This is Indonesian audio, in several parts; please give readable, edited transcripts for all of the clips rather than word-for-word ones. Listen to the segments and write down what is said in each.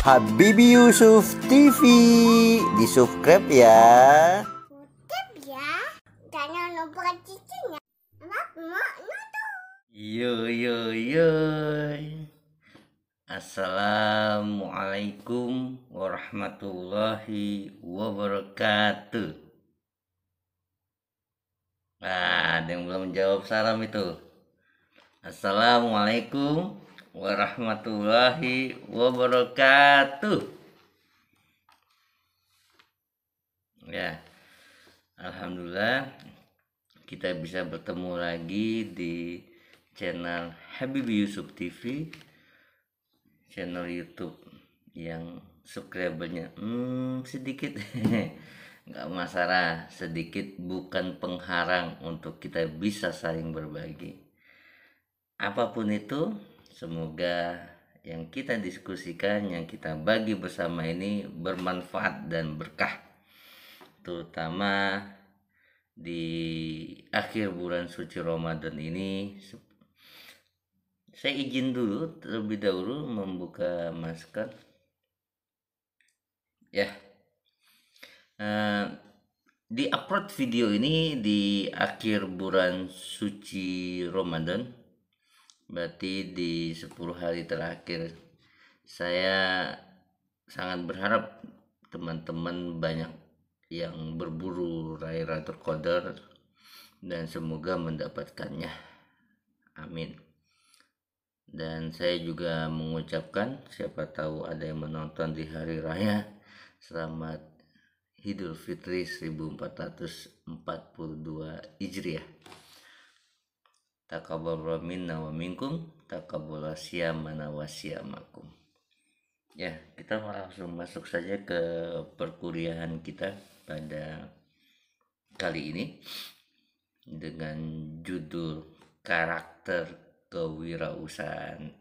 Habibi Yusuf TV. Di subscribe ya. Subscribe ya. Jangan lupa cicinya. Yo. Assalamualaikum warahmatullahi wabarakatuh. Ada yang belum menjawab salam itu. Assalamualaikum warahmatullahi wabarakatuh. Ya, alhamdulillah kita bisa bertemu lagi di channel Habibi Yusuf TV, channel YouTube yang subscribernya sedikit. Nggak masalah, sedikit bukan pengharang untuk kita bisa saling berbagi. Apapun itu, semoga yang kita diskusikan, yang kita bagi bersama ini bermanfaat dan berkah, terutama di akhir bulan suci Ramadan ini. Saya izin dulu terlebih dahulu membuka masker ya. Di upload video ini di akhir bulan suci Ramadan, berarti di 10 hari terakhir. Saya sangat berharap teman-teman banyak yang berburu Lailatul Qadar dan semoga mendapatkannya, amin. Dan saya juga mengucapkan, siapa tahu ada yang menonton di hari raya, selamat Idul Fitri 1442 Hijriah. Taqabbalallahu minna wa minkum, taqabbala siyamana wa siyamakum. Ya, kita langsung masuk saja ke perkuliahan kita pada kali ini dengan judul karakter kewirausahaan.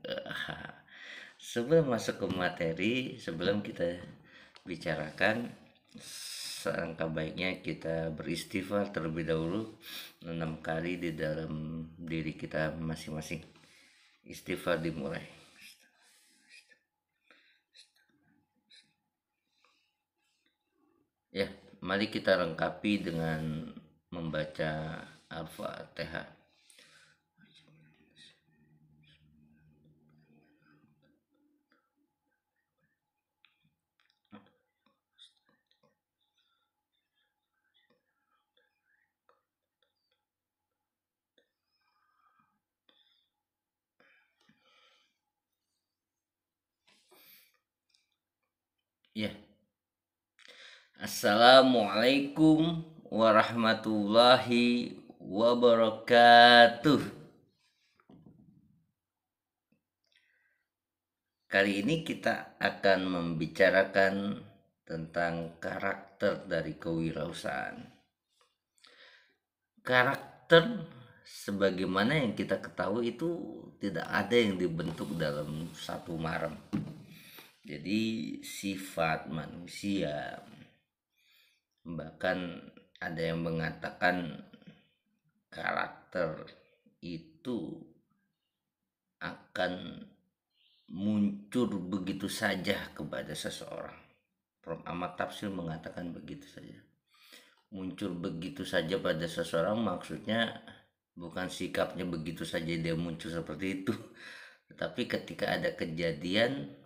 Sebelum masuk ke materi, sebelum kita bicarakan, alangkah baiknya kita beristighfar terlebih dahulu 6 kali di dalam diri kita masing-masing. Istighfar dimulai. Ya, mari kita lengkapi dengan membaca Al-Fatihah. Ya. Assalamualaikum warahmatullahi wabarakatuh. Kali ini kita akan membicarakan tentang karakter dari kewirausahaan. Karakter sebagaimana yang kita ketahui itu tidak ada yang dibentuk dalam satu malam. Jadi sifat manusia, bahkan ada yang mengatakan karakter itu akan muncul begitu saja kepada seseorang. Prof. Ahmad Tafsir mengatakan begitu saja. Muncul begitu saja pada seseorang, maksudnya bukan sikapnya begitu saja dia muncul seperti itu, tetapi ketika ada kejadian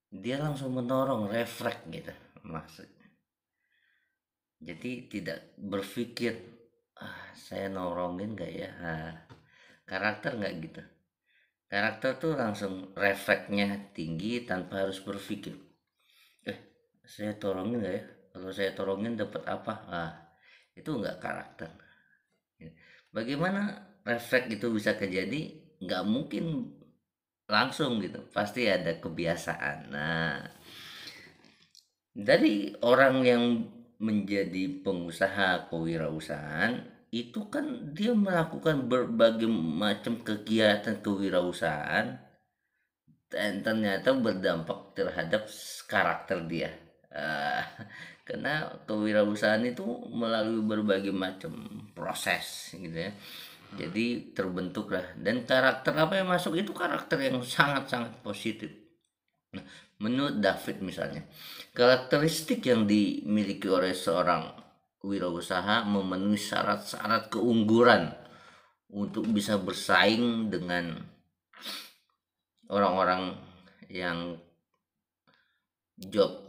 dia langsung menolong, refleks gitu maksudnya. Jadi tidak berpikir saya nolongin gak ya, karakter nggak gitu. Karakter tuh langsung refleksnya tinggi tanpa harus berpikir saya tolongin gak ya, kalau saya tolongin dapat apa, itu nggak karakter. Bagaimana refleks itu bisa terjadi? Nggak mungkin langsung gitu, pasti ada kebiasaan. Nah, dari orang yang menjadi pengusaha kewirausahaan itu kan dia melakukan berbagai macam kegiatan kewirausahaan dan ternyata berdampak terhadap karakter dia. Karena kewirausahaan itu melalui berbagai macam proses gitu ya. Jadi terbentuklah, dan karakter apa yang masuk itu karakter yang sangat-sangat positif. Nah, menurut David misalnya, karakteristik yang dimiliki oleh seorang wirausaha memenuhi syarat-syarat keunggulan untuk bisa bersaing dengan orang-orang yang job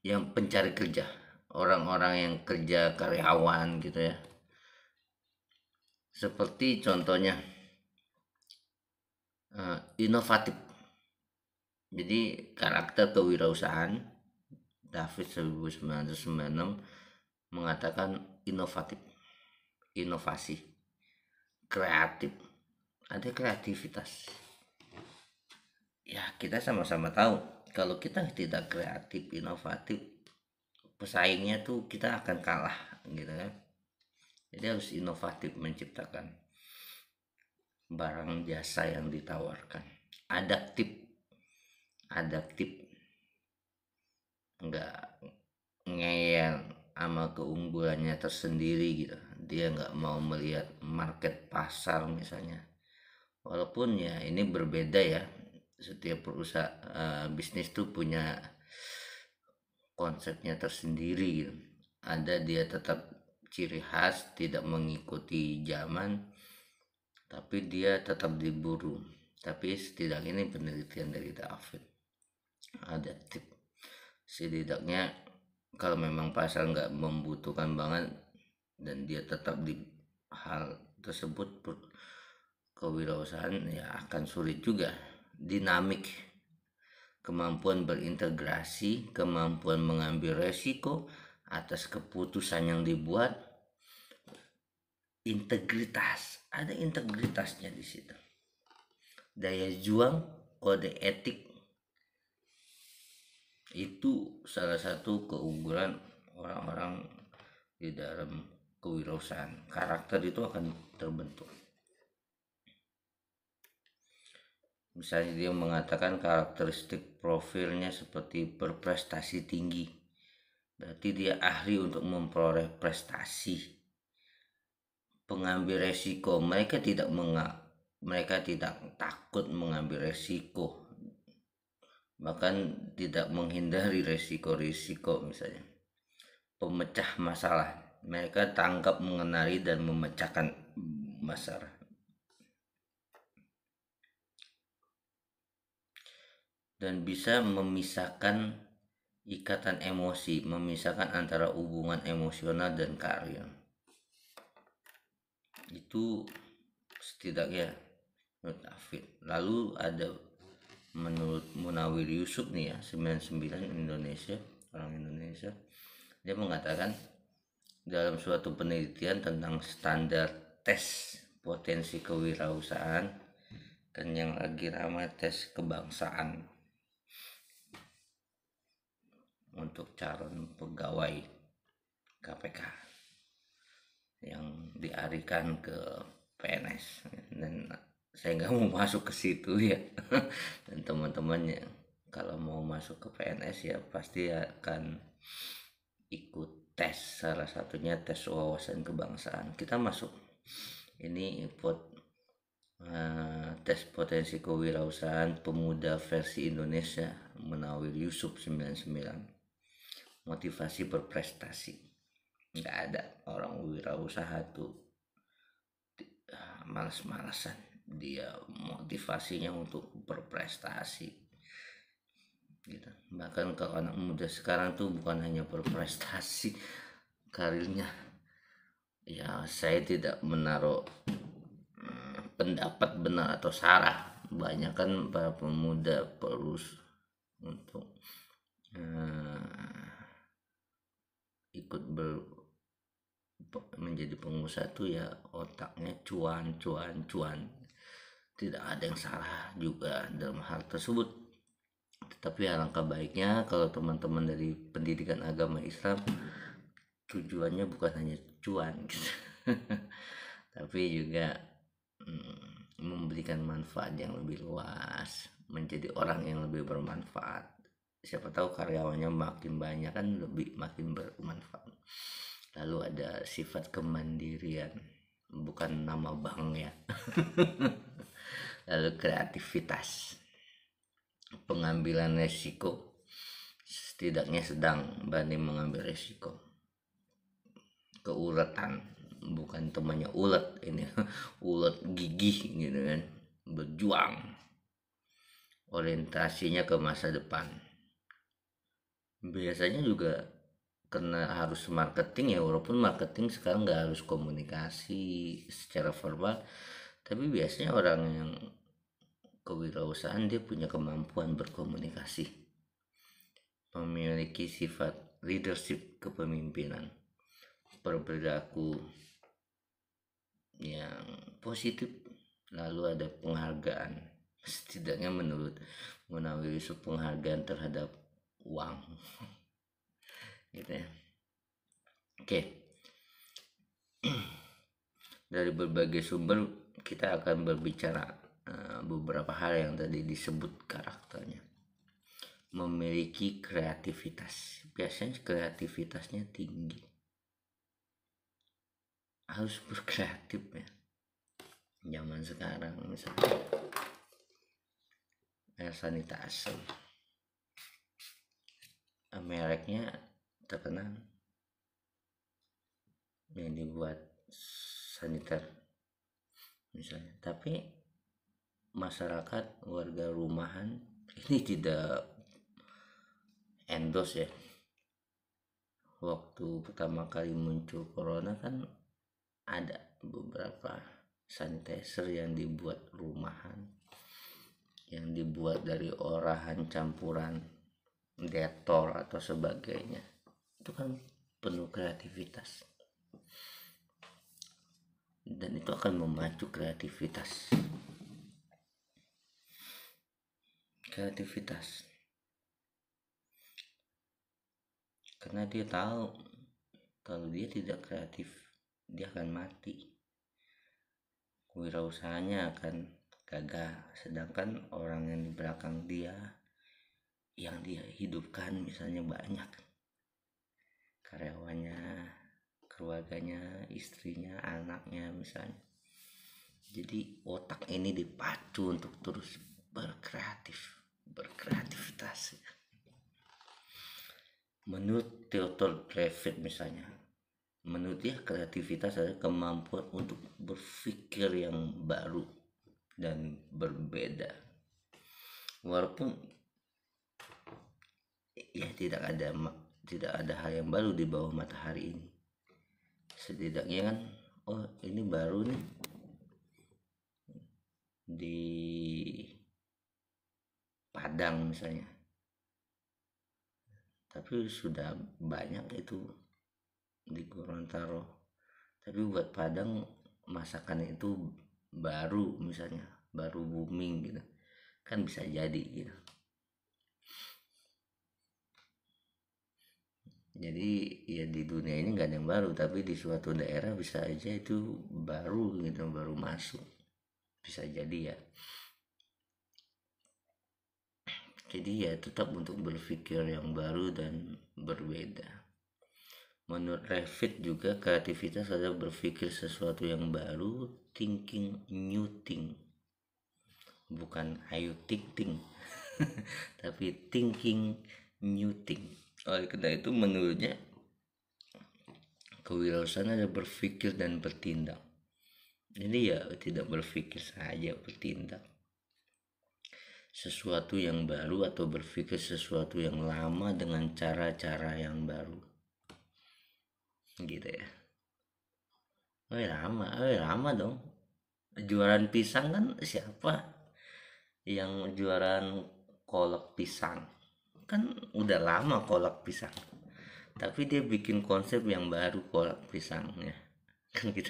yang pencari kerja, orang-orang yang kerja karyawan gitu ya. Seperti contohnya inovatif. Jadi karakter kewirausahaan David 1996 mengatakan inovatif, inovasi, kreatif, ada kreativitas. Ya kita sama-sama tahu kalau kita tidak kreatif, inovatif, pesaingnya tuh kita akan kalah gitu kan. Jadi harus inovatif menciptakan barang jasa yang ditawarkan. Adaptif, nggak ngeyel sama keunggulannya tersendiri gitu. Dia nggak mau melihat market pasar misalnya. Walaupun ya ini berbeda ya, setiap perusahaan bisnis tuh punya konsepnya tersendiri gitu. Ada dia tetap ciri khas, tidak mengikuti zaman, tapi dia tetap diburu. Tapi setidaknya ini penelitian dari David, adaptif. Setidaknya kalau memang pasar nggak membutuhkan banget dan dia tetap di hal tersebut, kewirausahaan ya akan sulit juga. Dinamik, kemampuan berintegrasi, kemampuan mengambil resiko atas keputusan yang dibuat, integritas, ada integritasnya di situ. Daya juang, kode etik, itu salah satu keunggulan orang-orang di dalam kewirausahaan. Karakter itu akan terbentuk. Misalnya dia mengatakan karakteristik profilnya seperti berprestasi tinggi, berarti dia ahli untuk memperoleh prestasi. Pengambil resiko, mereka tidak takut mengambil resiko, bahkan tidak menghindari resiko-resiko. Misalnya pemecah masalah, mereka tanggap, mengenali dan memecahkan masalah. Dan bisa memisahkan ikatan emosi, memisahkan antara hubungan emosional dan karir. Itu setidaknya menurut David. Lalu ada menurut Munawir Yusuf nih ya, 99, Indonesia, orang Indonesia. Dia mengatakan dalam suatu penelitian tentang standar tes potensi kewirausahaan, kan yang lagi ramai tes kebangsaan untuk calon pegawai KPK yang dialihkan ke PNS, dan saya nggak mau masuk ke situ ya. Dan teman-temannya kalau mau masuk ke PNS ya pasti akan ikut tes, salah satunya tes wawasan kebangsaan. Kita masuk ini tes potensi kewirausahaan pemuda versi Indonesia, Munawir Yusuf 99, motivasi berprestasi. Nggak ada orang wirausaha tuh malas-malasan, dia motivasinya untuk berprestasi gitu. Bahkan kalau anak muda sekarang tuh bukan hanya berprestasi karirnya, ya saya tidak menaruh pendapat benar atau salah. Banyak kan para pemuda perus untuk ikut menjadi pengusaha tuh ya otaknya cuan. Tidak ada yang salah juga dalam hal tersebut. Tetapi alangkah baiknya kalau teman-teman dari pendidikan agama Islam tujuannya bukan hanya cuan gitu. Tapi juga memberikan manfaat yang lebih luas, menjadi orang yang lebih bermanfaat. Siapa tahu karyawannya makin banyak kan makin bermanfaat. Lalu ada sifat kemandirian, bukan nama bank ya. Lalu kreativitas, pengambilan resiko, setidaknya sedang berani mengambil resiko. Keuletan, bukan temannya ulet ini, ulet gigih gitu kan, berjuang, orientasinya ke masa depan. Biasanya juga karena harus marketing ya, walaupun marketing sekarang nggak harus komunikasi secara verbal, tapi biasanya orang yang kewirausahaan dia punya kemampuan berkomunikasi, memiliki sifat leadership kepemimpinan, berperilaku yang positif, lalu ada penghargaan, setidaknya menurut Munawir Yusuf penghargaan terhadap uang gitu ya. Oke. Dari berbagai sumber kita akan berbicara beberapa hal yang tadi disebut karakternya. Memiliki kreativitas, biasanya kreativitasnya tinggi, harus berkreatif ya. Zaman sekarang misalnya air sanitizer, mereknya terkenal yang dibuat saniter misalnya, tapi masyarakat warga rumahan ini tidak endorse ya. Waktu pertama kali muncul corona kan ada beberapa sanitizer yang dibuat rumahan, yang dibuat dari olahan campuran Dettol atau sebagainya. Itu kan penuh kreativitas, dan itu akan memacu kreativitas karena dia tahu kalau dia tidak kreatif dia akan mati, kewirausahanya akan gagal. Sedangkan orang yang di belakang dia yang dia hidupkan misalnya banyak, karyawannya, keluarganya, istrinya, anaknya misalnya. Jadi otak ini dipacu untuk terus berkreativitas. Menurut Theodore Breivik misalnya, menurut dia kreativitas adalah kemampuan untuk berpikir yang baru dan berbeda. Walaupun ya tidak ada hal yang baru di bawah matahari ini, setidaknya kan oh ini baru nih di Padang misalnya, tapi sudah banyak itu di Gorontalo, tapi buat Padang masakan itu baru misalnya, baru booming gitu kan, bisa jadi gitu. Jadi ya di dunia ini nggak ada yang baru, tapi di suatu daerah bisa aja itu baru gitu, baru masuk, bisa jadi ya. Jadi ya tetap untuk berpikir yang baru dan berbeda. Menurut Revit juga kreativitas adalah berpikir sesuatu yang baru, thinking new thing, bukan ayo think tapi thinking new thing. Oleh karena itu menurutnya kewirausahaan adalah berpikir dan bertindak. Jadi ya tidak berpikir saja, bertindak. Sesuatu yang baru atau berpikir sesuatu yang lama dengan cara-cara yang baru gitu ya. Lama dong. Jualan pisang kan siapa yang jualan kolak pisang, kan udah lama kolak pisang, tapi dia bikin konsep yang baru kolak pisangnya kan gitu.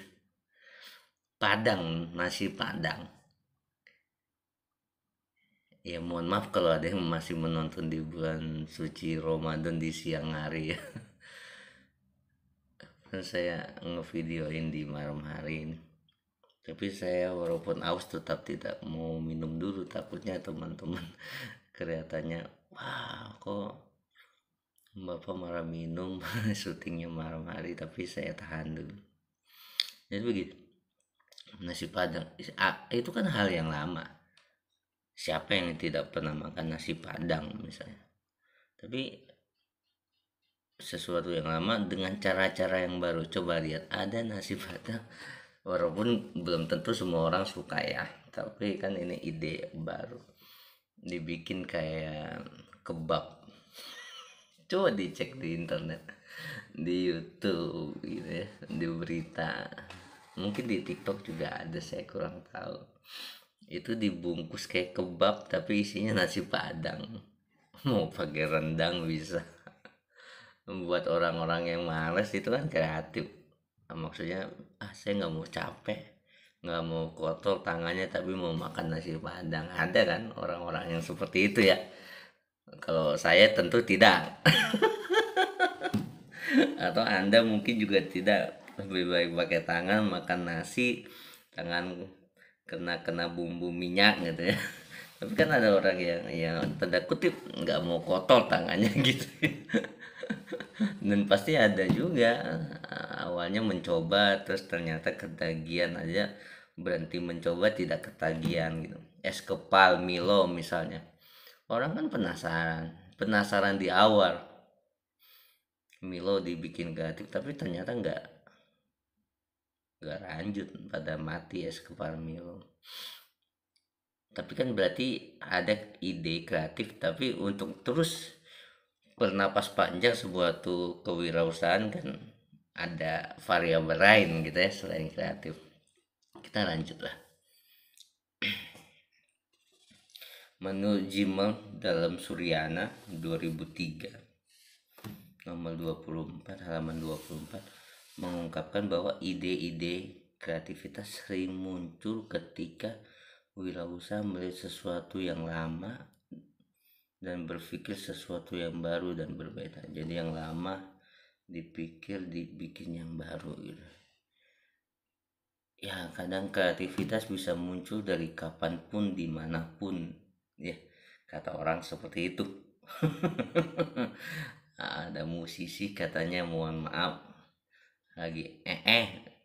Nasi Padang. Ya mohon maaf kalau ada yang masih menonton di bulan suci Ramadan di siang hari ya. Kan saya ngevideoin di malam hari ini. Tapi saya walaupun aus tetap tidak mau minum dulu, takutnya teman-teman kelihatannya wah kok bapak marah minum syutingnya malam hari, tapi saya tahan dulu. Jadi begitu. Nasi Padang itu kan hal yang lama, Siapa yang tidak pernah makan nasi Padang misalnya? Tapi sesuatu yang lama dengan cara-cara yang baru. Coba lihat, ada nasi Padang, walaupun belum tentu semua orang suka ya, tapi kan ini ide baru, dibikin kayak kebab. Coba dicek di internet, di YouTube gitu ya, di berita, mungkin di TikTok juga ada, saya kurang tahu. Itu dibungkus kayak kebab tapi isinya nasi Padang. Mau pakai rendang bisa. Membuat orang-orang yang males itu kan kreatif. Maksudnya, saya nggak mau capek, nggak mau kotor tangannya, tapi mau makan nasi Padang. Ada kan orang-orang yang seperti itu ya. Kalau saya tentu tidak. Atau anda mungkin juga tidak, lebih baik pakai tangan makan nasi, tangan kena kena bumbu minyak gitu ya. Tapi kan ada orang yang tanda kutip nggak mau kotor tangannya gitu. Dan pasti ada juga awalnya mencoba terus ternyata ketagihan aja, berhenti mencoba tidak ketagihan gitu. Es kepal Milo misalnya, orang kan penasaran di awal, Milo dibikin kreatif tapi ternyata nggak lanjut, pada mati es kepal Milo. Tapi kan berarti ada ide kreatif, tapi untuk terus bernapas panjang sebuah tuh kewirausahaan kan ada variabel lain gitu ya selain kreatif. Kita lanjut lah. Menurut Jimel dalam Suryana 2003 nomor 24 halaman 24 mengungkapkan bahwa ide-ide kreativitas sering muncul ketika wirausaha melihat sesuatu yang lama dan berpikir sesuatu yang baru dan berbeda. Jadi yang lama dipikir dibikin yang baru gitu. Ya kadang kreativitas bisa muncul dari kapanpun dimanapun ya, kata orang seperti itu. Ada musisi katanya, mohon maaf, lagi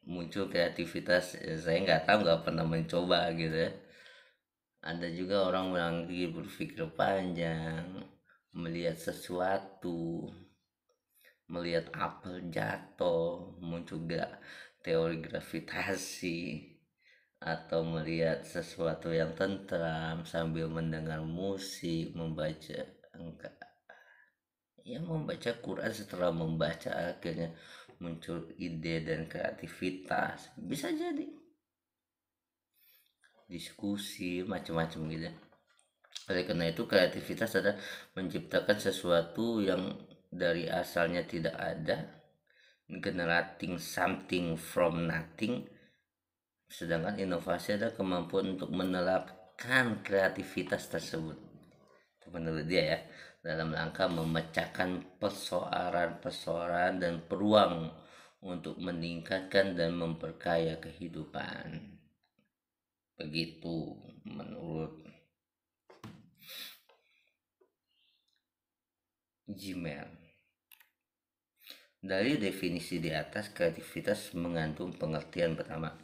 muncul kreativitas, saya nggak tahu, nggak pernah mencoba gitu ya. Ada juga orang yang lagi berpikir panjang, melihat sesuatu, melihat apel jatuh, muncul gak teori gravitasi, atau melihat sesuatu yang tentram sambil mendengar musik, membaca, enggak ya, membaca Quran. Setelah membaca akhirnya muncul ide dan kreativitas, bisa jadi diskusi macam-macam gitu. Oleh karena itu kreativitas adalah menciptakan sesuatu yang dari asalnya tidak ada, generating something from nothing. Sedangkan inovasi adalah kemampuan untuk menerapkan kreativitas tersebut, menurut dia ya, dalam rangka memecahkan persoalan-persoalan dan peluang untuk meningkatkan dan memperkaya kehidupan. Begitu menurut Gmail. Dari definisi di atas, kreativitas mengandung pengertian pertama.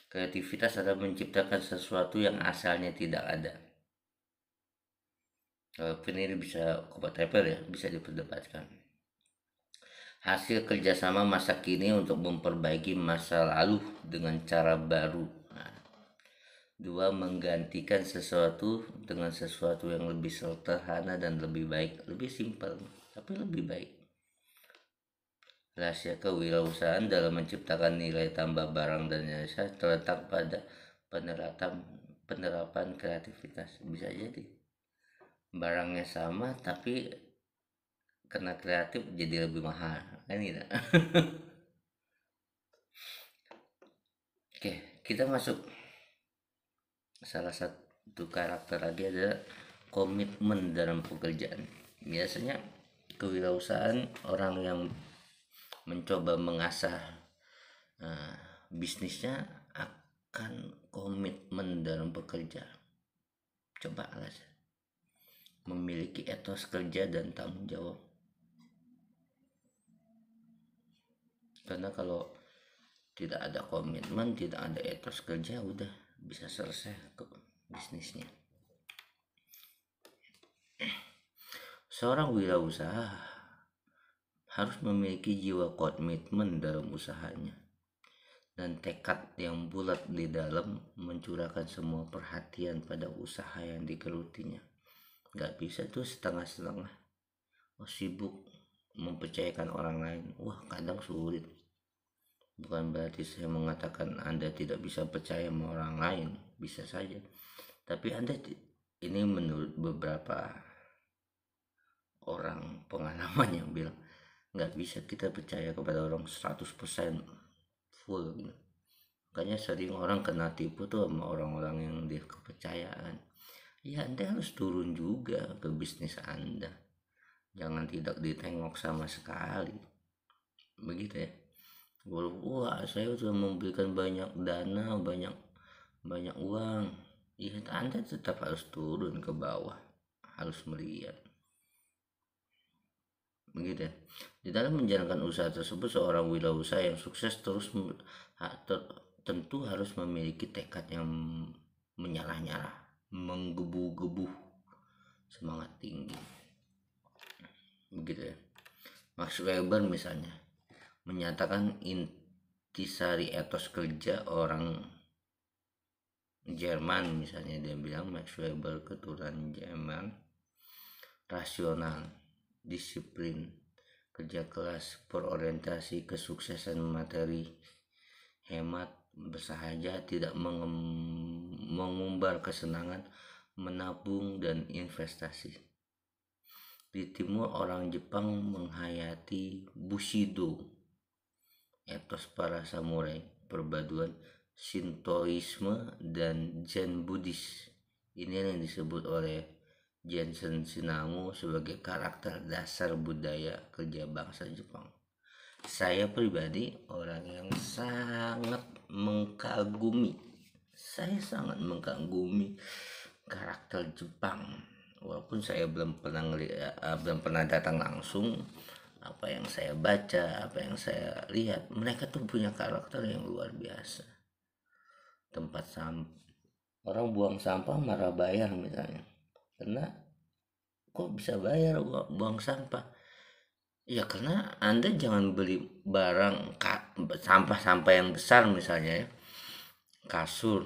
Kreativitas adalah menciptakan sesuatu yang asalnya tidak ada. Walaupun ini bisa kompatibel ya, bisa diperdebatkan. Hasil kerjasama masa kini untuk memperbaiki masa lalu dengan cara baru. Nah, dua, menggantikan sesuatu dengan sesuatu yang lebih sederhana dan lebih baik, lebih simpel tapi lebih baik. Rahasia kewirausahaan dalam menciptakan nilai tambah barang dan jasa terletak pada penerapan kreativitas. Bisa jadi barangnya sama tapi karena kreatif jadi lebih mahal kan gitu. Oke, kita masuk salah satu karakter lagi, adalah komitmen dalam pekerjaan. Biasanya kewirausahaan, orang yang mencoba mengasah bisnisnya akan komitmen dalam bekerja. Coba lah, memiliki etos kerja dan tanggung jawab. Karena kalau tidak ada komitmen, tidak ada etos kerja, udah bisa selesai ke bisnisnya. Seorang wirausaha harus memiliki jiwa komitmen dalam usahanya dan tekad yang bulat di dalam mencurahkan semua perhatian pada usaha yang digelutinya. Gak bisa tuh setengah-setengah. Sibuk mempercayakan orang lain. Wah, kadang sulit. Bukan berarti saya mengatakan Anda tidak bisa percaya sama orang lain, bisa saja. Tapi Anda, ini menurut beberapa orang pengalaman yang bilang nggak bisa kita percaya kepada orang 100% full gitu. Makanya sering orang kena tipu tuh sama orang-orang yang dia kepercayaan. Ya Anda harus turun juga ke bisnis Anda, jangan tidak ditengok sama sekali, begitu ya. Wah, saya sudah memberikan banyak dana, banyak uang. Ya, Anda tetap harus turun ke bawah, harus melihat, begitu ya. Di dalam menjalankan usaha tersebut, seorang wirausaha yang sukses tentu harus memiliki tekad yang menyala-nyala, menggebu-gebu, semangat tinggi, begitu ya. Max Weber misalnya menyatakan intisari etos kerja orang Jerman, misalnya dia bilang, Max Weber keturunan Jerman, rasional, disiplin, kerja keras, berorientasi kesuksesan materi, hemat, bersahaja, tidak mengumbar kesenangan, menabung dan investasi. Di timur, orang Jepang menghayati Bushido, etos para samurai, perpaduan Shintoisme dan Zen Buddhis. Ini yang disebut oleh Jensen Shinamu sebagai karakter dasar budaya kerja bangsa Jepang. Saya pribadi orang yang sangat mengagumi karakter Jepang. Walaupun saya belum pernah datang langsung, apa yang saya baca, apa yang saya lihat, mereka tuh punya karakter yang luar biasa. Tempat sampah, orang buang sampah marah bayar misalnya, karena kok bisa bayar buang sampah? Ya karena Anda jangan beli barang sampah-sampah yang besar, misalnya ya, kasur,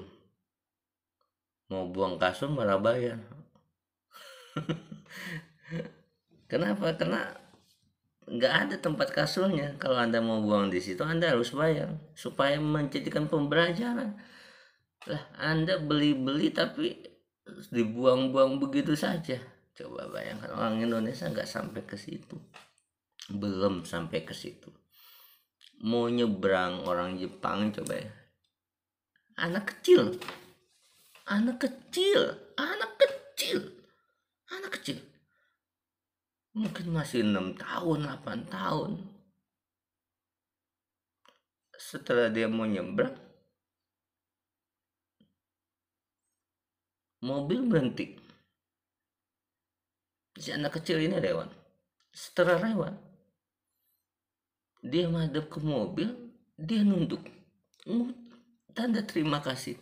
mau buang kasur malah bayar. Kenapa? Karena nggak ada tempat kasurnya. Kalau Anda mau buang di situ, Anda harus bayar supaya menjadikan pembelajaran. Lah, Anda beli-beli tapi dibuang-buang begitu saja. Coba bayangkan, orang Indonesia nggak sampai ke situ, belum sampai ke situ. Mau nyebrang orang Jepang, coba ya, anak kecil mungkin masih 6 tahun 8 tahun, setelah dia mau nyebrang, mobil berhenti, si anak kecil ini lewat. Setelah lewat, dia madep ke mobil, dia nunduk, tanda terima kasih.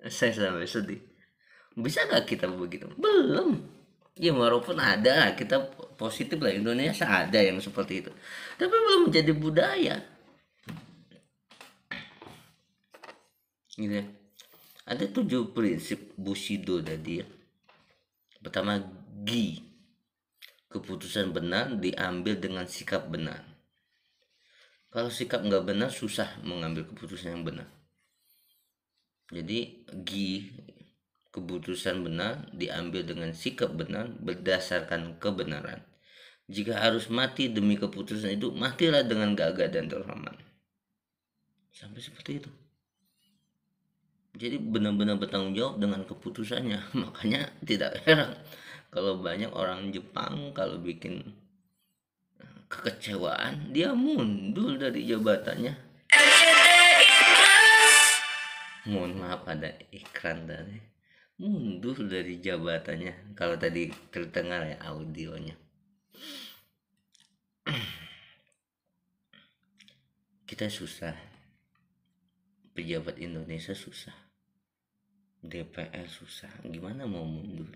Saya sampai sedih. Bisa gak kita begitu? Belum. Ya walaupun ada, kita positif lah, Indonesia ada yang seperti itu, tapi belum menjadi budaya gitu ya. Ada 7 prinsip Bushido tadi ya. Pertama, gi, keputusan benar diambil dengan sikap benar. Kalau sikap nggak benar, susah mengambil keputusan yang benar. Jadi gi, keputusan benar diambil dengan sikap benar berdasarkan kebenaran. Jika harus mati demi keputusan itu, matilah dengan gagah dan terhormat. Sampai seperti itu. Jadi benar-benar bertanggung jawab dengan keputusannya. Makanya tidak heran kalau banyak orang Jepang kalau bikin kekecewaan, dia mundur dari jabatannya. Mohon maaf, ada iklan tadi. Mundur dari jabatannya. Kalau tadi terdengar ya audionya. Kita susah. Pejabat Indonesia susah. DPR susah, gimana mau mundur?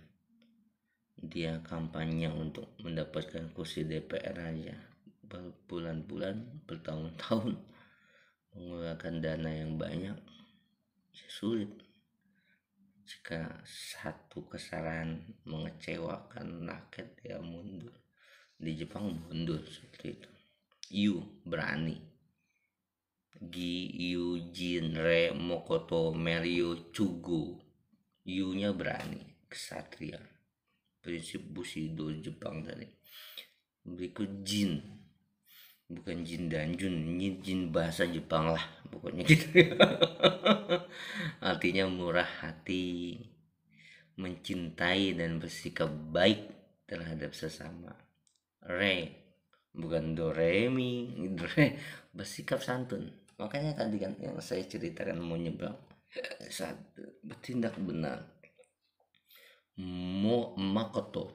Dia kampanye untuk mendapatkan kursi DPR aja berbulan-bulan, bertahun-tahun, mengeluarkan dana yang banyak, sulit. Jika satu kesalahan mengecewakan rakyat, dia mundur. Di Jepang mundur seperti itu. Yu berani, Gyujin Re Mokoto Meryo Chugo. Yu-nya berani, kesatria, prinsip Bushido Jepang tadi. Berikut Jin, bukan Jin dan Jun, ini Jin bahasa Jepang lah pokoknya gitu ya. Artinya murah hati, mencintai dan bersikap baik terhadap sesama. Re, bukan do re mi, re, bersikap santun. Makanya tadi kan yang saya ceritakan mau nyebrang, satu, bertindak benar. Makoto,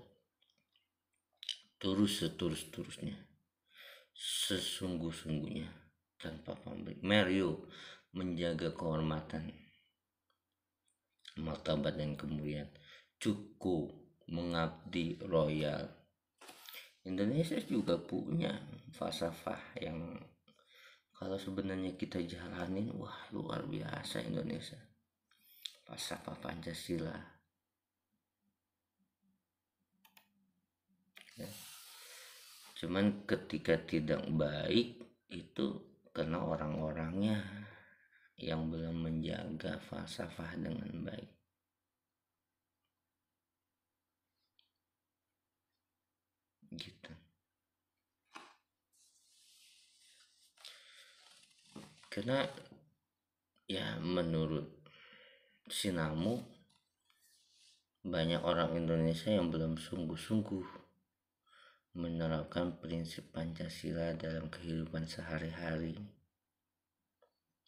terus seterus-terusnya, sesungguh-sungguhnya, tanpa pamrih. Meryo, menjaga kehormatan, martabat dan kemuliaan. Cukup, mengabdi royal. Indonesia juga punya falsafah yang kalau sebenarnya kita jalanin, wah luar biasa Indonesia. Falsafah Pancasila. Ya. Cuman ketika tidak baik itu karena orang-orangnya yang belum menjaga falsafah dengan baik. Gitu. Karena ya menurut Sinamu, banyak orang Indonesia yang belum sungguh-sungguh menerapkan prinsip Pancasila dalam kehidupan sehari-hari.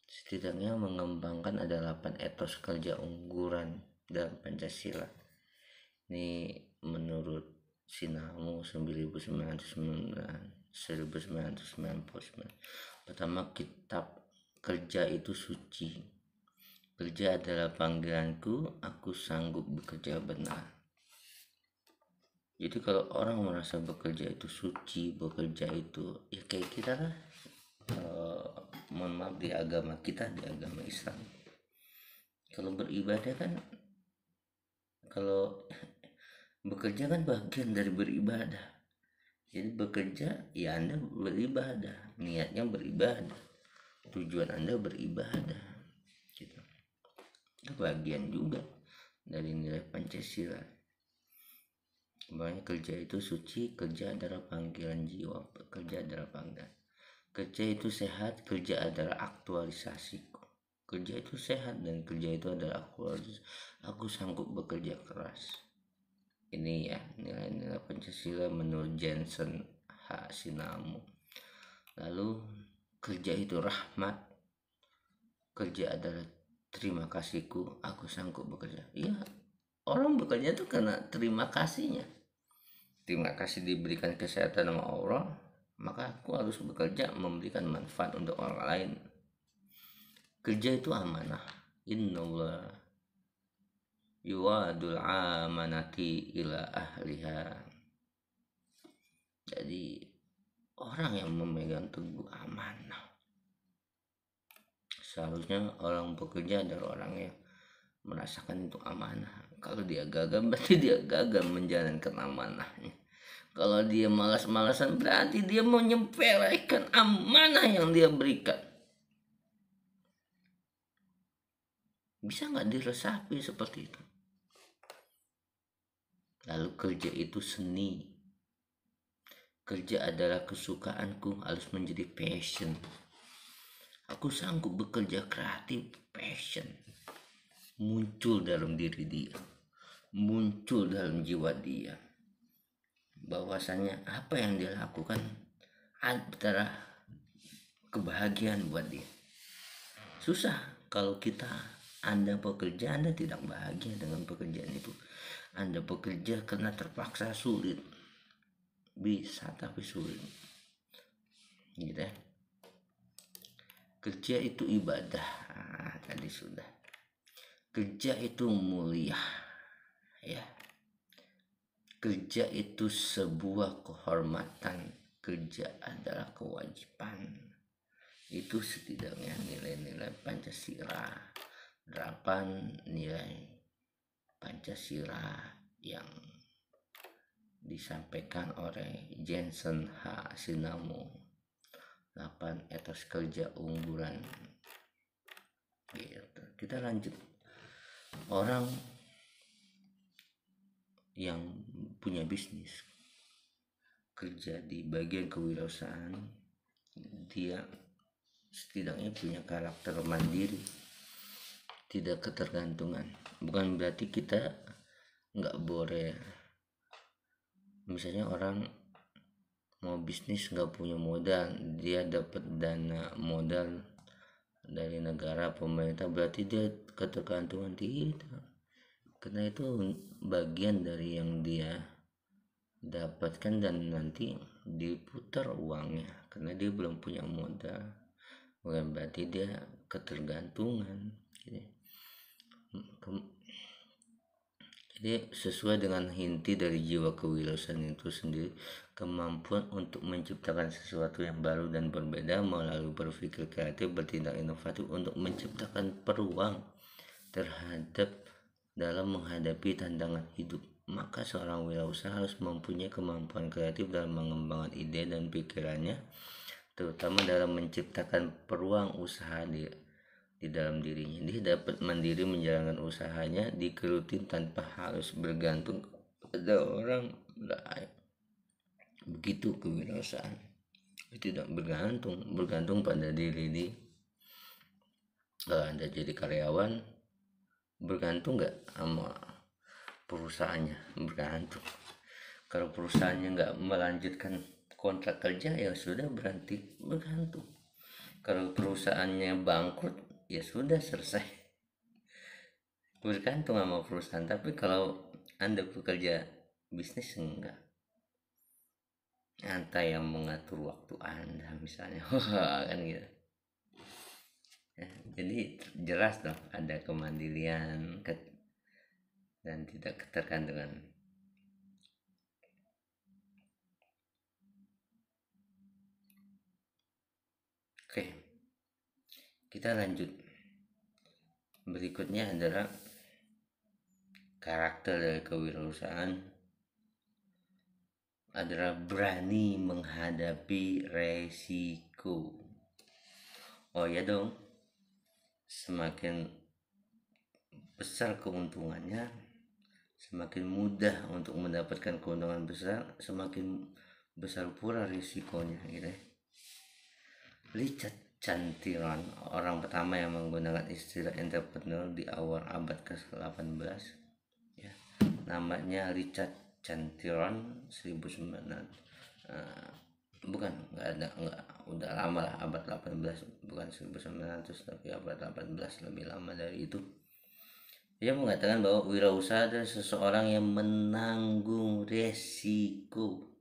Setidaknya mengembangkan ada 8 etos kerja unggulan dalam Pancasila. Ini menurut Sinamu 1999. Pertama, kitab kerja itu suci. Kerja adalah panggilanku, aku sanggup bekerja benar. Jadi kalau orang merasa bekerja itu suci, bekerja itu ya kayak kita lah, mohon maaf, di agama kita, di agama Islam, kalau beribadah kan, kalau bekerja kan bagian dari beribadah. Jadi bekerja ya Anda beribadah, niatnya beribadah, tujuan Anda beribadah gitu. Itu bagian juga dari nilai Pancasila. Makanya kerja itu suci, kerja adalah panggilan jiwa, kerja adalah panggilan. Kerja itu sehat, kerja adalah aktualisasi. Kerja itu sehat dan kerja itu adalah aktualisasi. Aku sanggup bekerja keras. Ini ya nilai-nilai Pancasila menurut Jensen H. Sinamu. Lalu kerja itu rahmat, kerja adalah terima kasihku, aku sanggup bekerja. Iya, orang bekerja itu karena terima kasihnya. Terima kasih diberikan kesehatan sama Allah, maka aku harus bekerja memberikan manfaat untuk orang lain. Kerja itu amanah. Innallah yuwadul amanati ila ahliha. Jadi orang yang memegang teguh amanah, seharusnya orang bekerja adalah orang yang merasakan itu amanah. Kalau dia gagal, berarti dia gagal menjalankan amanahnya. Kalau dia malas-malasan, berarti dia mau menyepelekan amanah yang dia berikan. Bisa nggak diresapi seperti itu? Lalu kerja itu seni. Kerja adalah kesukaanku, harus menjadi passion. Aku sanggup bekerja kreatif, passion. Muncul dalam diri dia, muncul dalam jiwa dia, bahwasannya apa yang dia lakukan adalah kebahagiaan buat dia. Susah kalau Anda bekerja, Anda tidak bahagia dengan pekerjaan itu. Anda bekerja karena terpaksa, sulit. Bisa tapi sulit. Gitu ya. Kerja itu ibadah. Tadi sudah. kerja itu mulia, ya. Kerja itu sebuah kehormatan, kerja adalah kewajiban. Itu setidaknya nilai-nilai Pancasila, 8 nilai Pancasila yang disampaikan oleh Jensen H. Sinamo. 8 etos kerja unggulan. Gitu. Kita lanjut. Orang yang punya bisnis, kerja di bagian kewirausahaan, dia setidaknya punya karakter mandiri, tidak ketergantungan. Bukan berarti kita nggak boleh, misalnya orang mau bisnis nggak punya modal, dia dapat dana modal dari negara pemerintah, berarti dia ketergantungan. Tidak, karena itu bagian dari yang dia dapatkan dan nanti diputar uangnya, karena dia belum punya modal, bukan berarti dia ketergantungan. Jadi sesuai dengan inti dari jiwa kewirausahaan itu sendiri, kemampuan untuk menciptakan sesuatu yang baru dan berbeda melalui berpikir kreatif, bertindak inovatif untuk menciptakan peluang terhadap dalam menghadapi tantangan hidup. Maka seorang wirausaha harus mempunyai kemampuan kreatif dalam mengembangkan ide dan pikirannya, terutama dalam menciptakan peluang usaha di dalam dirinya. Dia dapat mandiri menjalankan usahanya dikerutin tanpa harus bergantung pada orang lain. Begitu kewirausahaan, tidak bergantung pada diri. Kalau Anda jadi karyawan, bergantung nggak sama perusahaannya? Bergantung. Kalau perusahaannya nggak melanjutkan kontrak kerja, ya sudah berhenti, bergantung. Kalau perusahaannya bangkrut, ya sudah selesai, bergantung sama perusahaan. Tapi kalau Anda bekerja bisnis, enggak, Anda yang mengatur waktu Anda misalnya. Kan gitu ya, jadi jelas dong ada kemandirian dan tidak ketergantungan. Oke, kita lanjut. Berikutnya adalah karakter dari kewirausahaan adalah berani menghadapi resiko. Oh ya dong, semakin besar keuntungannya, semakin mudah untuk mendapatkan keuntungan besar, semakin besar pula risikonya, gitu. Richard Chantiron, orang pertama yang menggunakan istilah entrepreneur di awal abad ke-18, ya. Namanya Richard Chantiron, 1900, bukan, udah lama lah, abad 18, bukan 1900 tapi abad 18, lebih lama dari itu. Dia mengatakan bahwa wirausaha adalah seseorang yang menanggung resiko.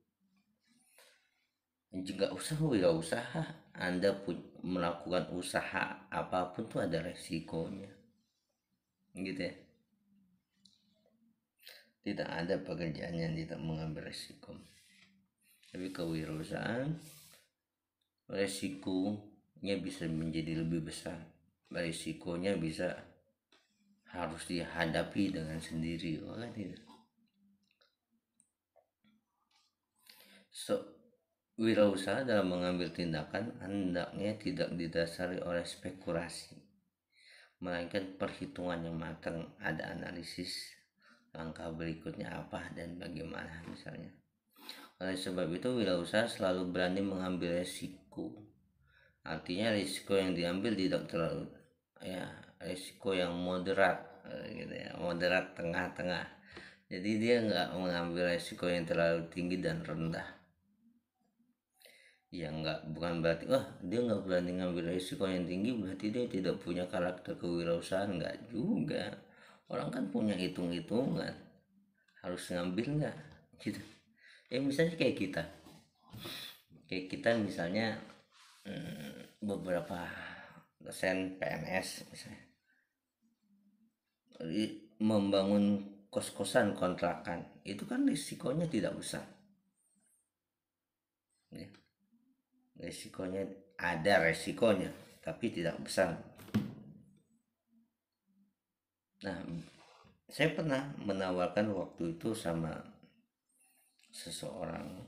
Jika usaha wirausaha, Anda pun melakukan usaha apapun tuh ada resikonya, gitu ya. Tidak ada pekerjaan yang tidak mengambil resiko. Tapi kewirausahaan, resikonya bisa menjadi lebih besar. Resikonya bisa harus dihadapi dengan sendiri, kan tidak. Wirausaha dalam mengambil tindakan hendaknya tidak didasari oleh spekulasi, melainkan perhitungan yang matang. Ada analisis langkah berikutnya apa dan bagaimana misalnya. Oleh sebab itu wirausaha selalu berani mengambil resiko. Artinya risiko yang diambil tidak terlalu, ya, risiko yang moderat, gitu ya, moderat, tengah-tengah. Jadi dia nggak mengambil risiko yang terlalu tinggi dan rendah. Ya bukan berarti dia nggak berani ngambil risiko yang tinggi berarti dia tidak punya karakter kewirausahaan. Nggak juga. Orang kan punya hitung-hitungan, harus ngambil nggak, gitu. Ya misalnya kayak kita misalnya beberapa dosen PNS misalnya, membangun kos-kosan kontrakan itu kan risikonya tidak besar ya. Risikonya ada resikonya tapi tidak besar. Nah, saya pernah menawarkan waktu itu sama seseorang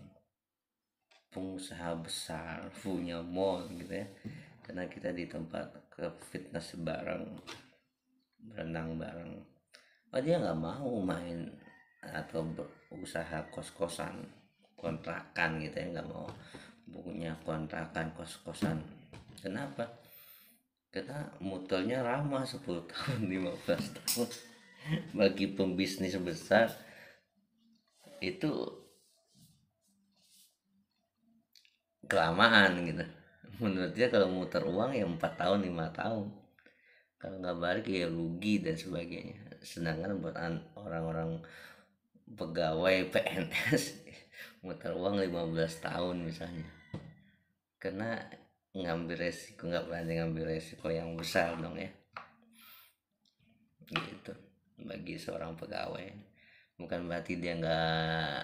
pengusaha besar punya mall gitu ya, karena kita di tempat ke fitness bareng, berenang bareng. Oh, dia nggak mau main atau berusaha kos-kosan kontrakan gitu ya, nggak mau punya kontrakan kos-kosan. Kenapa? Karena muternya lama, 10 tahun 15 tahun. Bagi pembisnis besar itu kelamaan gitu. Menurut dia kalau muter uang ya 4 tahun 5 tahun, kalau nggak balik ya rugi dan sebagainya. Sedangkan buat orang-orang pegawai PNS muter uang 15 tahun misalnya, karena ngambil resiko, nggak berani ngambil resiko yang besar dong ya gitu. Bagi seorang pegawai bukan berarti dia nggak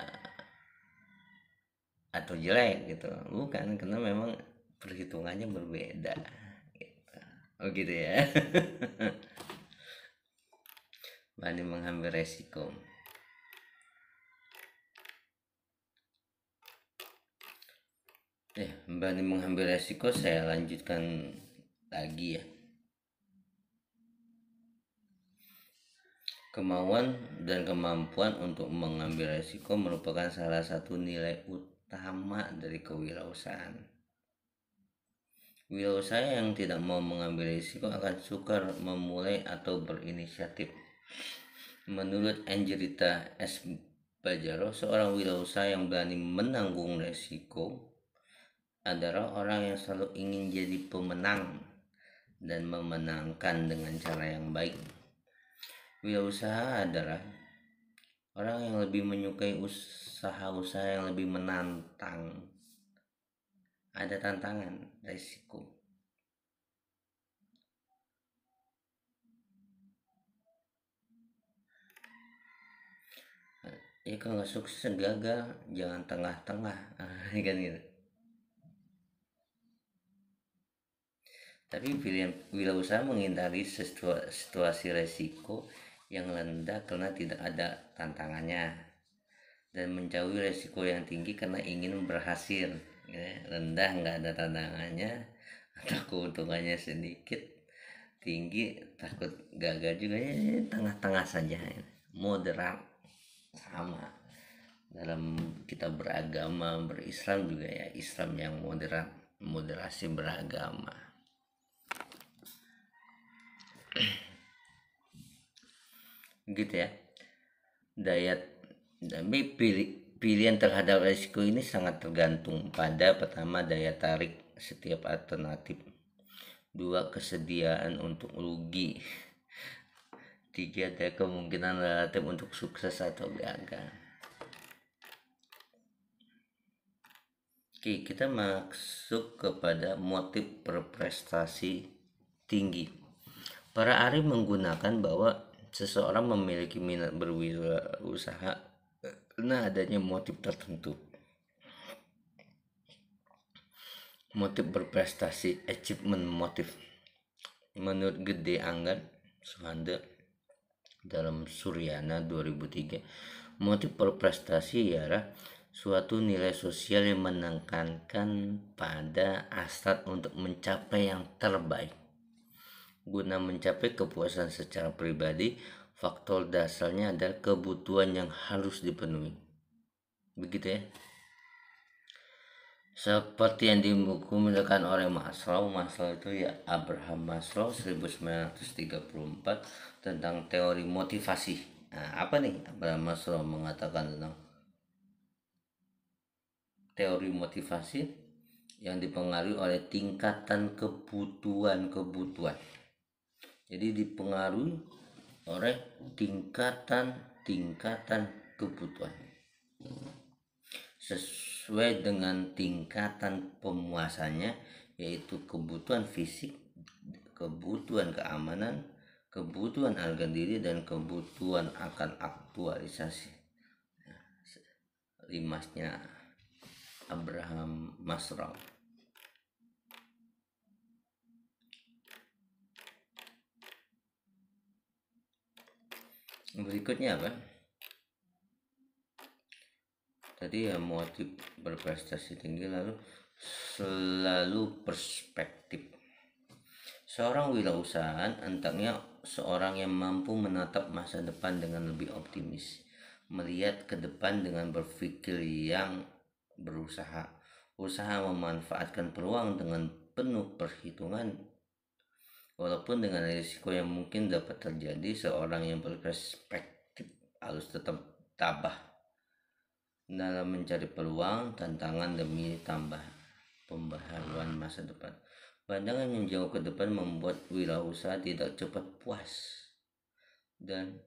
atau jelek gitu, bukan, karena memang perhitungannya berbeda gitu. Oh gitu ya. Berani mengambil resiko. Berani mengambil resiko, saya lanjutkan lagi ya. Kemauan dan kemampuan untuk mengambil resiko merupakan salah satu nilai utama dari kewirausahaan. Wirausaha yang tidak mau mengambil risiko akan sukar memulai atau berinisiatif. Menurut Angelita S. Bajaro, seorang wirausaha yang berani menanggung risiko adalah orang yang selalu ingin jadi pemenang dan memenangkan dengan cara yang baik. Wirausaha adalah orang yang lebih menyukai usaha-usaha yang lebih menantang. Ada tantangan, risiko. Ya kalau nggak sukses gagal, jangan tengah-tengah, kan gitu. Tapi pilihan wirausaha menghindari situasi resiko yang rendah karena tidak ada tantangannya, dan menjauhi resiko yang tinggi karena ingin berhasil ya. Rendah nggak ada tantangannya atau keuntungannya sedikit, tinggi takut gagal juga ya, tengah-tengah saja, moderat. Sama dalam kita beragama, berislam juga ya, Islam yang moderat, moderasi beragama gitu ya. Tapi pilihan terhadap risiko ini sangat tergantung pada pertama daya tarik setiap alternatif, dua kesediaan untuk rugi, tiga ada kemungkinan relatif untuk sukses atau gagal. Oke, kita masuk kepada motif berprestasi tinggi. Para ahli menggunakan bahwa seseorang memiliki minat berwirausaha karena adanya motif tertentu. Motif berprestasi, achievement motif. Menurut Gede Anggar Suhanda dalam Suryana 2003, motif berprestasi ialah suatu nilai sosial yang menekankan pada hasrat untuk mencapai yang terbaik. Guna mencapai kepuasan secara pribadi, faktor dasarnya adalah kebutuhan yang harus dipenuhi. Begitu ya. Seperti yang dikemukakan oleh Maslow itu ya, Abraham Maslow 1934 tentang teori motivasi. Nah, apa nih Abraham Maslow mengatakan tentang teori motivasi? Yang dipengaruhi oleh tingkatan kebutuhan. Jadi dipengaruhi oleh tingkatan kebutuhan sesuai dengan tingkatan pemuasannya, yaitu kebutuhan fisik, kebutuhan keamanan, kebutuhan harga diri dan kebutuhan akan aktualisasi. Limasnya Abraham Maslow. Berikutnya apa? Tadi ya motif berprestasi tinggi, lalu selalu perspektif. Seorang wirausahaan hendaknya seorang yang mampu menatap masa depan dengan lebih optimis, melihat ke depan dengan berpikir yang berusaha, memanfaatkan peluang dengan penuh perhitungan, walaupun dengan risiko yang mungkin dapat terjadi. Seorang yang berperspektif harus tetap tabah dalam mencari peluang, tantangan demi tambah pembaharuan masa depan. Pandangan yang jauh ke depan membuat wirausaha tidak cepat puas dan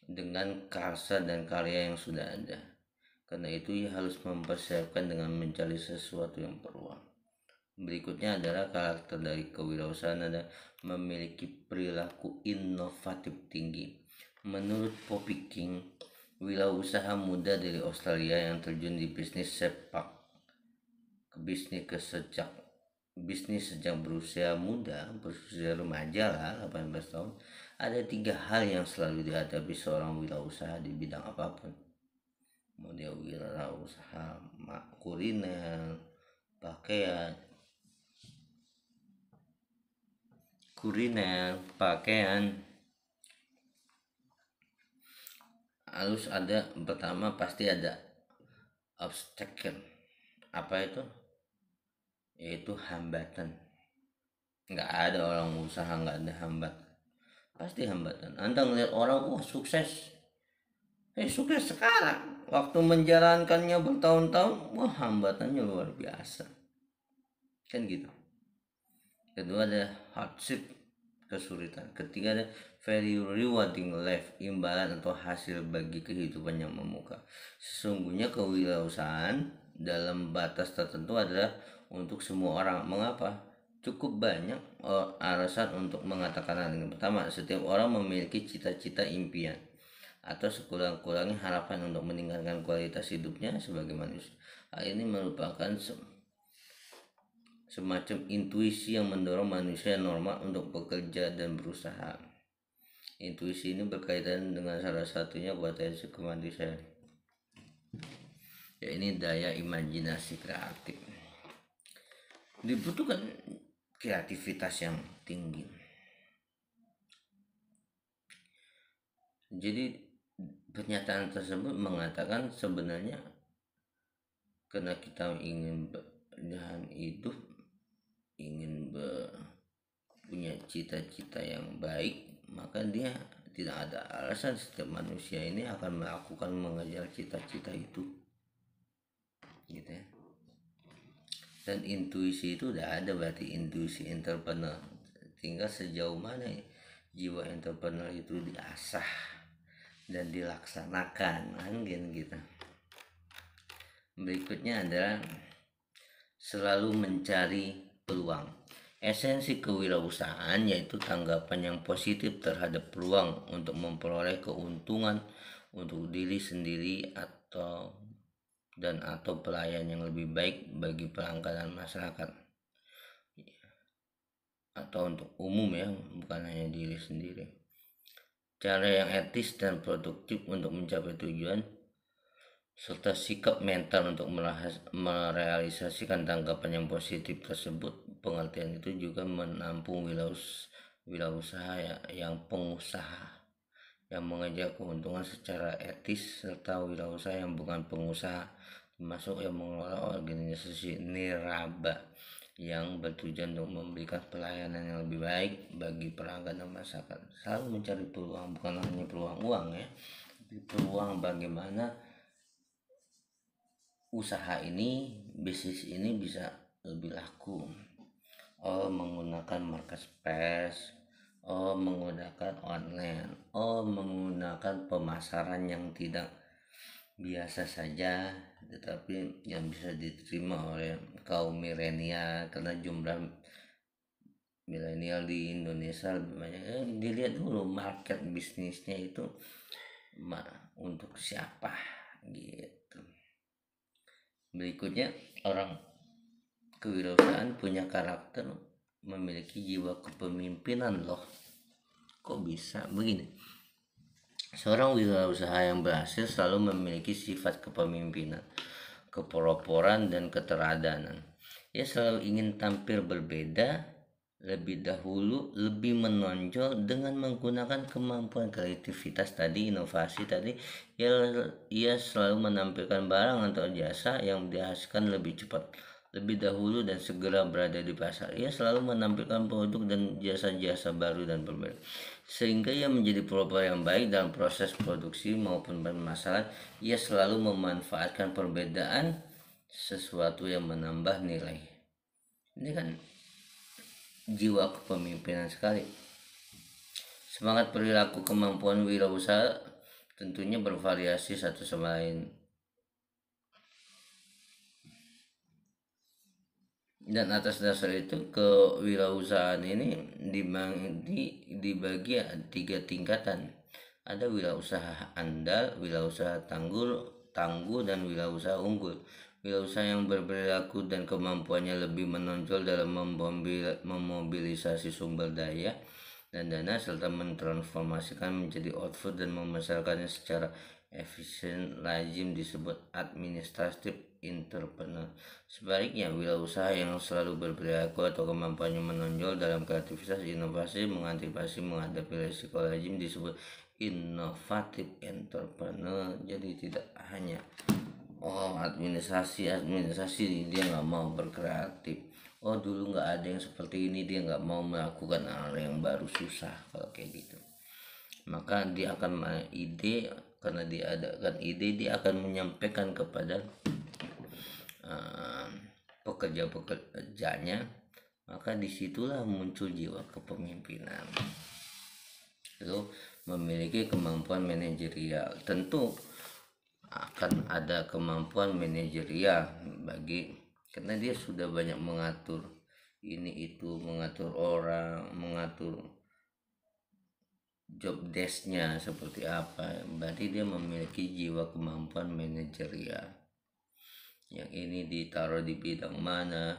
dengan karsa dan karya yang sudah ada. Karena itu ia harus mempersiapkan dengan mencari sesuatu yang peluang. Berikutnya adalah karakter dari kewirausahaan adalah memiliki perilaku inovatif tinggi. Menurut Poppy King, wirausaha muda dari Australia yang terjun di bisnis sepak sejak berusia muda, berusia remaja lah, 18 tahun. Ada 3 hal yang selalu dihadapi seorang wirausaha di bidang apapun. Mau dia wirausaha kuliner, pakaian, harus ada. Pertama pasti ada obstacle. Apa itu? Yaitu hambatan. Nggak ada orang usaha nggak ada hambatan, pasti hambatan. Anda ngeliat orang sukses, sukses sekarang, waktu menjalankannya bertahun-tahun, hambatannya luar biasa, kan gitu. Kedua ada hardship, kesulitan. Ketiga ada very rewarding life, imbalan atau hasil bagi kehidupan yang memuka. Sesungguhnya kewirausahaan dalam batas tertentu adalah untuk semua orang. Mengapa? Cukup banyak alasan untuk mengatakan hal ini. Pertama, setiap orang memiliki cita-cita, impian, atau sekurang-kurangnya harapan untuk meningkatkan kualitas hidupnya sebagai manusia. Hal ini merupakan semacam intuisi yang mendorong manusia normal untuk bekerja dan berusaha. Intuisi ini berkaitan dengan salah satunya potensi kemanusiaan, yaitu daya imajinasi kreatif. Dibutuhkan kreativitas yang tinggi. Jadi pernyataan tersebut mengatakan sebenarnya karena kita ingin berjalan hidup, ingin punya cita-cita yang baik, maka dia tidak ada alasan setiap manusia ini akan melakukan mengejar cita-cita itu, gitu ya. Dan intuisi itu udah ada, berarti intuisi entrepreneur. Tinggal sejauh mana jiwa entrepreneur itu diasah dan dilaksanakan, kan gitu. Berikutnya adalah selalu mencari peluang. Esensi kewirausahaan yaitu tanggapan yang positif terhadap peluang untuk memperoleh keuntungan untuk diri sendiri atau pelayan yang lebih baik bagi pelanggan dan masyarakat, atau untuk umum ya, bukan hanya diri sendiri. Cara yang etis dan produktif untuk mencapai tujuan serta sikap mental untuk merealisasikan tanggapan yang positif tersebut. Pengertian itu juga menampung wirausaha yang pengusaha yang mengejar keuntungan secara etis, serta wirausaha yang bukan pengusaha, termasuk yang mengelola organisasi niraba yang bertujuan untuk memberikan pelayanan yang lebih baik bagi pelanggan dan masyarakat. Selalu mencari peluang, bukan hanya peluang uang ya, tapi peluang bagaimana usaha ini, bisnis ini bisa lebih laku. Menggunakan marketplace, menggunakan online, menggunakan pemasaran yang tidak biasa saja, tetapi yang bisa diterima oleh kaum milenial, karena jumlah milenial di Indonesia lebih banyak dilihat dulu market bisnisnya itu untuk siapa gitu. Berikutnya, orang kewirausahaan punya karakter memiliki jiwa kepemimpinan loh. Kok bisa begini? Seorang wirausaha yang berhasil selalu memiliki sifat kepemimpinan, keperoporan, dan keteladanan. Ia selalu ingin tampil berbeda, lebih dahulu, lebih menonjol dengan menggunakan kemampuan kreativitas tadi, inovasi tadi. Ia selalu menampilkan barang atau jasa yang dihasilkan lebih cepat, lebih dahulu, dan segera berada di pasar. Ia selalu menampilkan produk dan jasa-jasa baru dan berbeda, sehingga ia menjadi pelopor yang baik dalam proses produksi maupun permasalahan. Ia selalu memanfaatkan perbedaan sesuatu yang menambah nilai. Ini kan jiwa kepemimpinan sekali. Semangat, perilaku, kemampuan wirausaha tentunya bervariasi satu sama lain. Dan atas dasar itu kewirausahaan ini dibagi 3 tingkatan. Ada wirausaha andal, wirausaha tangguh, dan wirausaha unggul. Wirausaha yang berperilaku dan kemampuannya lebih menonjol dalam memobilisasi sumber daya dan dana serta mentransformasikan menjadi output dan memasarkannya secara efisien lazim disebut administratif entrepreneur. Sebaliknya, wirausaha yang selalu berperilaku atau kemampuannya menonjol dalam kreativitas, inovasi, mengantisipasi, menghadapi risiko lazim disebut inovatif entrepreneur. Jadi tidak hanya administrasi dia nggak mau berkreatif. Dulu nggak ada yang seperti ini, dia nggak mau melakukan hal yang baru, susah kalau kayak gitu. Maka dia akan ide, karena dia adakan ide, dia akan menyampaikan kepada pekerja-pekerjanya. Maka disitulah muncul jiwa kepemimpinan. Lalu memiliki kemampuan manajerial, tentu akan ada kemampuan manajerial karena dia sudah banyak mengatur ini itu, mengatur orang, mengatur job desknya seperti apa. Berarti dia memiliki jiwa kemampuan manajerial. Yang ini ditaruh di bidang mana,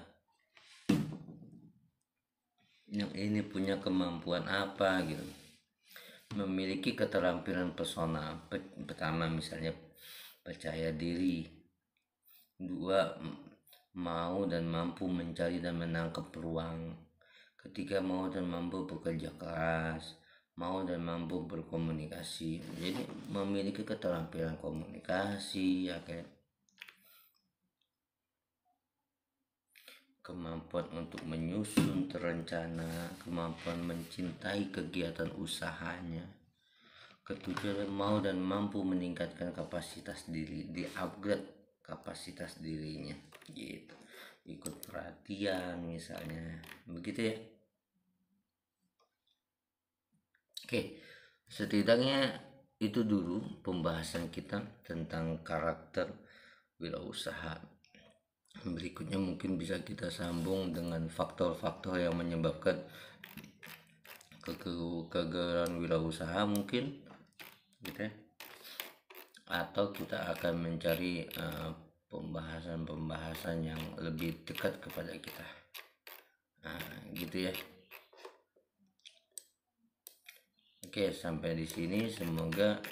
yang ini punya kemampuan apa gitu. Memiliki keterampilan personal. Pertama misalnya percaya diri. 2, mau dan mampu mencari dan menangkap peluang. 3, mau dan mampu bekerja keras, mau dan mampu berkomunikasi. Jadi memiliki keterampilan komunikasi, ya kan? Kemampuan untuk menyusun terencana, kemampuan mencintai kegiatan usahanya. 7, mau dan mampu meningkatkan kapasitas diri, di-upgrade kapasitas dirinya gitu. Ikut perhatian misalnya, begitu ya. Oke, setidaknya itu dulu pembahasan kita tentang karakter wirausaha. Berikutnya mungkin bisa kita sambung dengan faktor-faktor yang menyebabkan kegagalan wirausaha mungkin gitu ya. Atau kita akan mencari pembahasan-pembahasan yang lebih dekat kepada kita. Gitu ya. Oke, sampai di sini semoga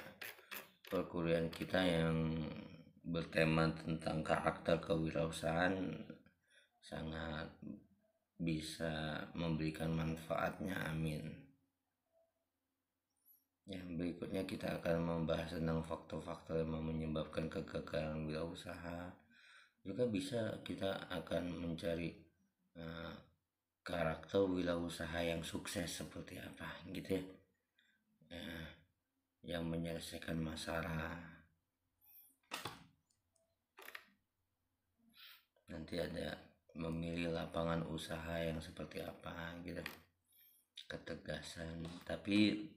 perkuliahan kita yang bertema tentang karakter kewirausahaan sangat bisa memberikan manfaatnya, amin. Yang berikutnya kita akan membahas tentang faktor-faktor yang menyebabkan kegagalan wirausaha. Juga bisa kita akan mencari karakter wirausaha yang sukses seperti apa gitu ya. Yang menyelesaikan masalah. Nanti ada memilih lapangan usaha yang seperti apa gitu, ketegasan. Tapi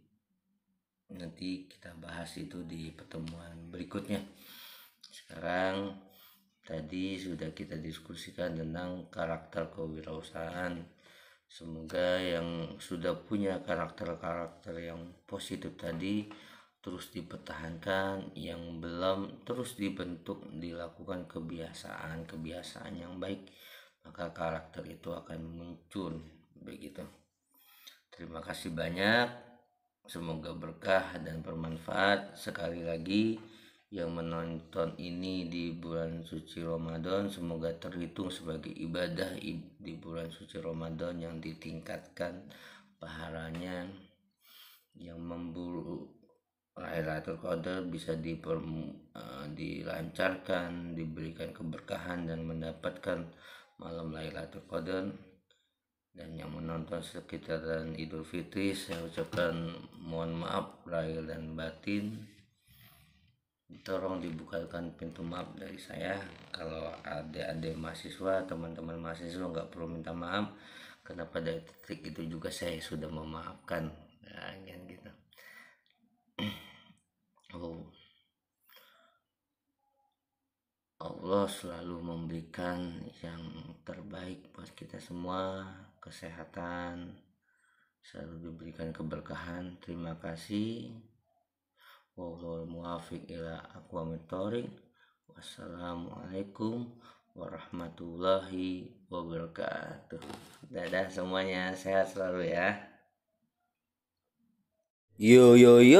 nanti kita bahas itu di pertemuan berikutnya. Sekarang tadi sudah kita diskusikan tentang karakter kewirausahaan, Semoga yang sudah punya karakter-karakter yang positif tadi terus dipertahankan, yang belum terus dibentuk, dilakukan kebiasaan yang baik, maka karakter itu akan muncul begitu. Terima kasih banyak, semoga berkah dan bermanfaat. Sekali lagi, yang menonton ini di bulan suci Ramadan semoga terhitung sebagai ibadah di bulan suci Ramadan yang ditingkatkan pahalanya, yang memburu Lailatul Qadar bisa dilancarkan, diberikan keberkahan dan mendapatkan malam Lailatul Qadar. Dan yang menonton sekitaran Idul Fitri, saya ucapkan mohon maaf lahir dan batin. Tolong dibukakan pintu maaf dari saya. Kalau adik-adik mahasiswa, teman-teman mahasiswa nggak perlu minta maaf, karena pada titik itu juga saya sudah memaafkan. Nah, gitu. Oh, Allah selalu memberikan yang terbaik buat kita semua, kesehatan, selalu diberikan keberkahan. Terima kasih. Wallahul muwaffiq ila aqwamit thoriq. Wassalamualaikum warahmatullahi wabarakatuh. Dadah semuanya, sehat selalu ya. Yo yo yo.